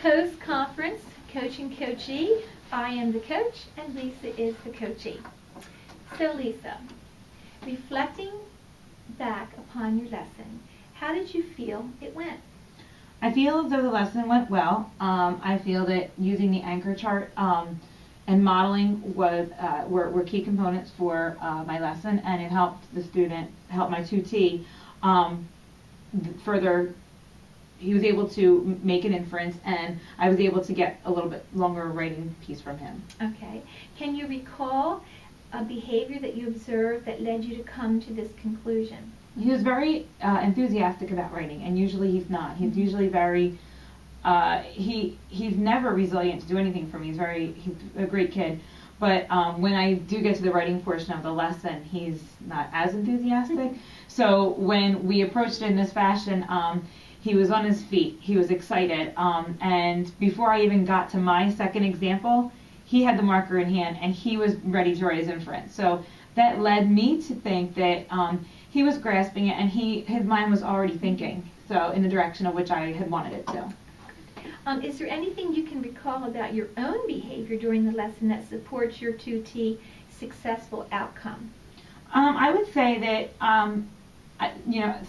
Post-conference, Coach and Coachee. I am the coach and Lisa is the coachee. So Lisa, reflecting back upon your lesson, how did you feel it went? I feel as though the lesson went well. I feel that using the anchor chart and modeling were key components for my lesson, and it helped the student, helped my tutee further. He was able to make an inference, and I was able to get a little bit longer writing piece from him. Okay. Can you recall a behavior that you observed that led you to come to this conclusion? He was very enthusiastic about writing, and usually he's not. He's usually very, he's never resilient to do anything for me. He's a great kid. But when I do get to the writing portion of the lesson, he's not as enthusiastic. So when we approached it in this fashion, he was on his feet. He was excited. And before I even got to my second example, he had the marker in hand, and he was ready to write his inference. So that led me to think that he was grasping it, and his mind was already thinking, so in the direction of which I had wanted it to. Is there anything you can recall about your own behavior during the lesson that supports your tutee successful outcome? I would say that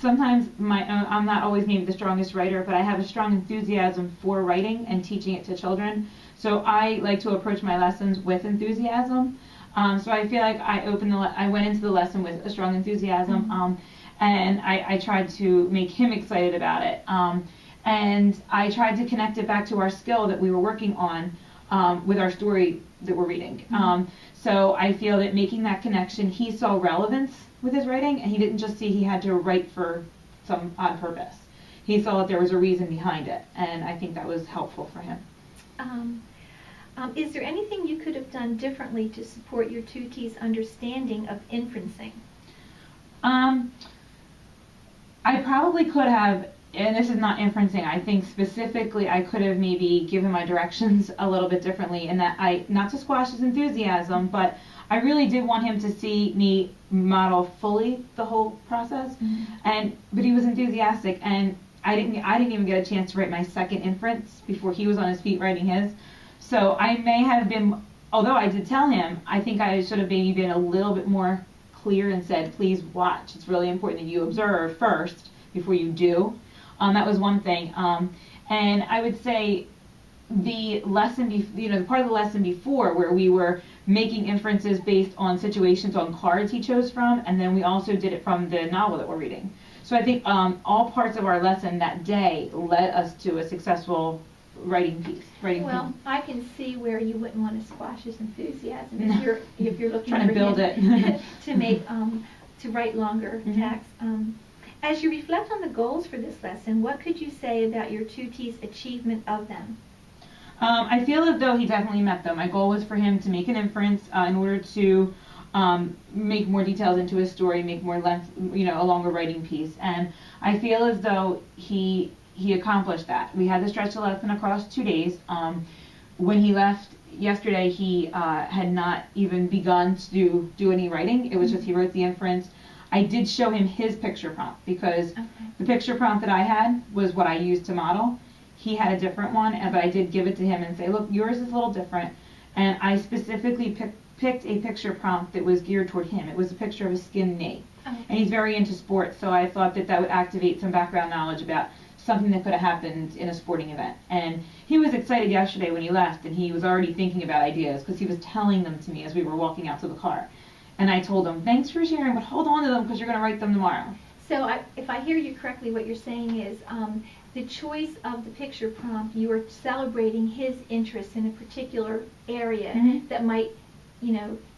sometimes I'm not always maybe the strongest writer, but I have a strong enthusiasm for writing and teaching it to children. So I like to approach my lessons with enthusiasm. So I feel like I went into the lesson with a strong enthusiasm, and I tried to make him excited about it. And I tried to connect it back to our skill that we were working on with our story that we're reading. So I feel that making that connection, he saw relevance with his writing, and he didn't just see he had to write for some odd purpose. He saw that there was a reason behind it, and I think that was helpful for him. Is there anything you could have done differently to support your tutee's understanding of inferencing? I probably could have, and this is not inferencing, I think specifically I could have maybe given my directions a little bit differently, in that not to squash his enthusiasm, but I really did want him to see me model fully the whole process, but he was enthusiastic, and I didn't even get a chance to write my second inference before he was on his feet writing his. So I may have been, although I did tell him, I think I should have maybe been a little bit more clear and said, please watch. It's really important that you observe first before you do. That was one thing. And I would say the lesson, the part of the lesson before where we were making inferences based on situations on cards he chose from, and then we also did it from the novel that we're reading. So I think all parts of our lesson that day led us to a successful writing piece. Well, I can see where you wouldn't want to squash his enthusiasm if you're looking trying to build it to make to write longer text. As you reflect on the goals for this lesson, what could you say about your tutee's achievement of them? I feel as though he definitely met them. My goal was for him to make an inference in order to make more details into his story, make more length, a longer writing piece, and I feel as though he accomplished that. We had to stretch the lesson across 2 days. When he left yesterday, he had not even begun to do any writing. It was just he wrote the inference. I did show him his picture prompt, because the picture prompt that I had was what I used to model. He had a different one, but I did give it to him and say, look, yours is a little different. And I specifically picked a picture prompt that was geared toward him. It was a picture of a skinned knee. And he's very into sports, so I thought that would activate some background knowledge about something that could have happened in a sporting event. And he was excited yesterday when he left, and he was already thinking about ideas, because he was telling them to me as we were walking out to the car. And I told him, thanks for sharing, but hold on to them because you're going to write them tomorrow. So if I hear you correctly, what you're saying is the choice of the picture prompt, you are celebrating his interest in a particular area that might,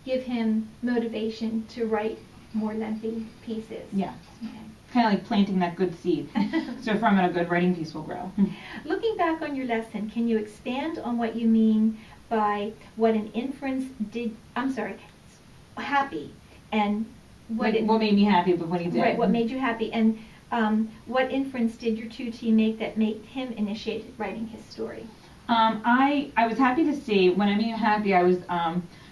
give him motivation to write more lengthy pieces. Yeah. Okay. Kind of like planting that good seed. So from it, a good writing piece will grow. Looking back on your lesson, can you expand on what you mean by what an inference did, happy, and what made me happy with what he did. Right, what made you happy, and what inference did your tutee make that made him initiate writing his story? I was happy to see, when I mean happy, I was,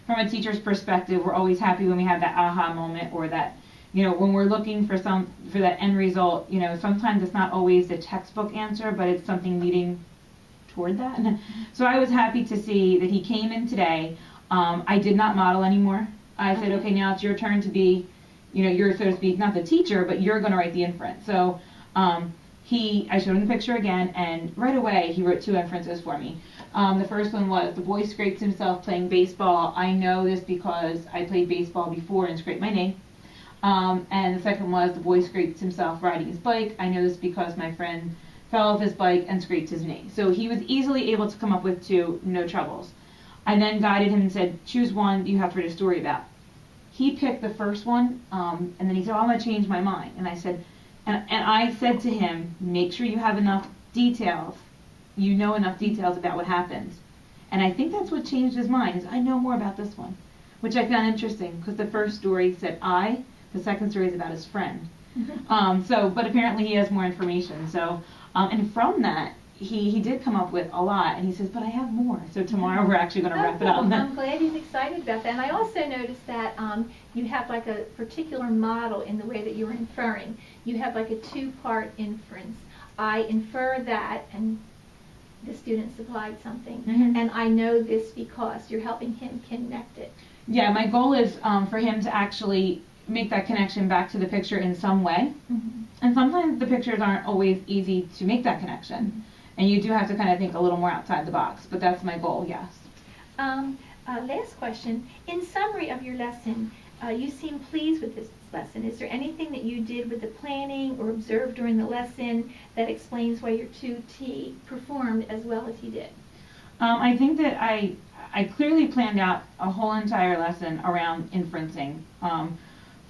from a teacher's perspective, we're always happy when we have that aha moment, or that, when we're looking for that end result, sometimes it's not always the textbook answer, but it's something leading toward that. So I was happy to see that he came in today. I did not model anymore. I said, okay, now it's your turn to be, you're, so to speak, not the teacher, but you're going to write the inference. So I showed him the picture again, and right away he wrote 2 inferences for me. The first one was, the boy scrapes himself playing baseball. I know this because I played baseball before and scraped my knee. And the second was, the boy scrapes himself riding his bike. I know this because my friend fell off his bike and scraped his knee. So he was easily able to come up with 2, no troubles. I then guided him and said, choose one you have to write a story about. He picked the first one, and then he said, I'm going to change my mind. And I said, and I said to him, make sure you have enough details, enough details about what happens. And I think that's what changed his mind, is I know more about this one, which I found interesting, because the first story said the second story is about his friend. But apparently he has more information. So, and from that, he did come up with a lot, and he says, but I have more. So tomorrow we're actually going to wrap it up. I'm glad he's excited about that. And I also noticed that you have like a particular model in the way that you were inferring. You have like a 2-part inference. I infer that, and the student supplied something. And I know this because you're helping him connect it. Yeah, my goal is for him to actually make that connection back to the picture in some way. And sometimes the pictures aren't always easy to make that connection. And you do have to kind of think a little more outside the box, but that's my goal, yes. Last question. In summary of your lesson, you seem pleased with this lesson. Is there anything that you did with the planning or observed during the lesson that explains why your 2T performed as well as he did? I think that I clearly planned out a whole entire lesson around inferencing.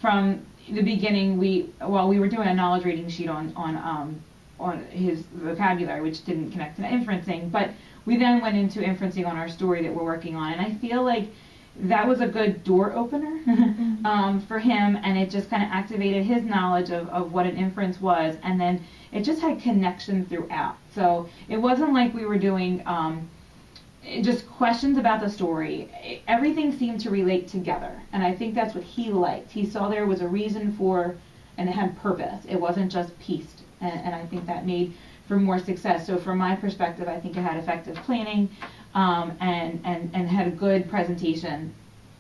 From the beginning, we were doing a knowledge reading sheet on his vocabulary, which didn't connect to inferencing, but we then went into inferencing on our story that we're working on, and I feel like that was a good door opener for him, and it just kind of activated his knowledge of what an inference was, and then it just had connection throughout. So it wasn't like we were doing just questions about the story. Everything seemed to relate together, and I think that's what he liked. He saw there was a reason for, and it had purpose. It wasn't just pieced. And I think that made for more success. So from my perspective, I think it had effective planning and had a good presentation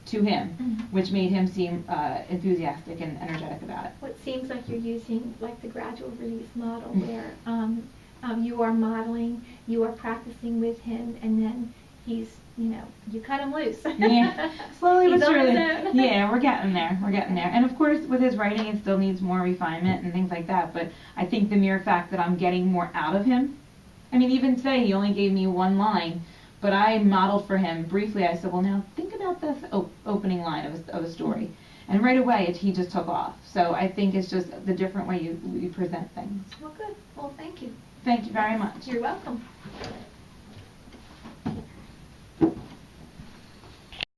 to him, which made him seem enthusiastic and energetic about it. Well, it seems like you're using like the gradual release model where you are modeling, you are practicing with him, and then he's, you cut him loose. Yeah, slowly but surely. Yeah, we're getting there. And of course, with his writing, it still needs more refinement and things like that. But I think the mere fact that I'm getting more out of him. I mean, even today, he only gave me 1 line, but I modeled for him briefly. I said, well, now think about this opening line of a story. And right away, he just took off. So I think it's just the different way you present things. Well, good. Well, thank you. Thank you very much. You're welcome.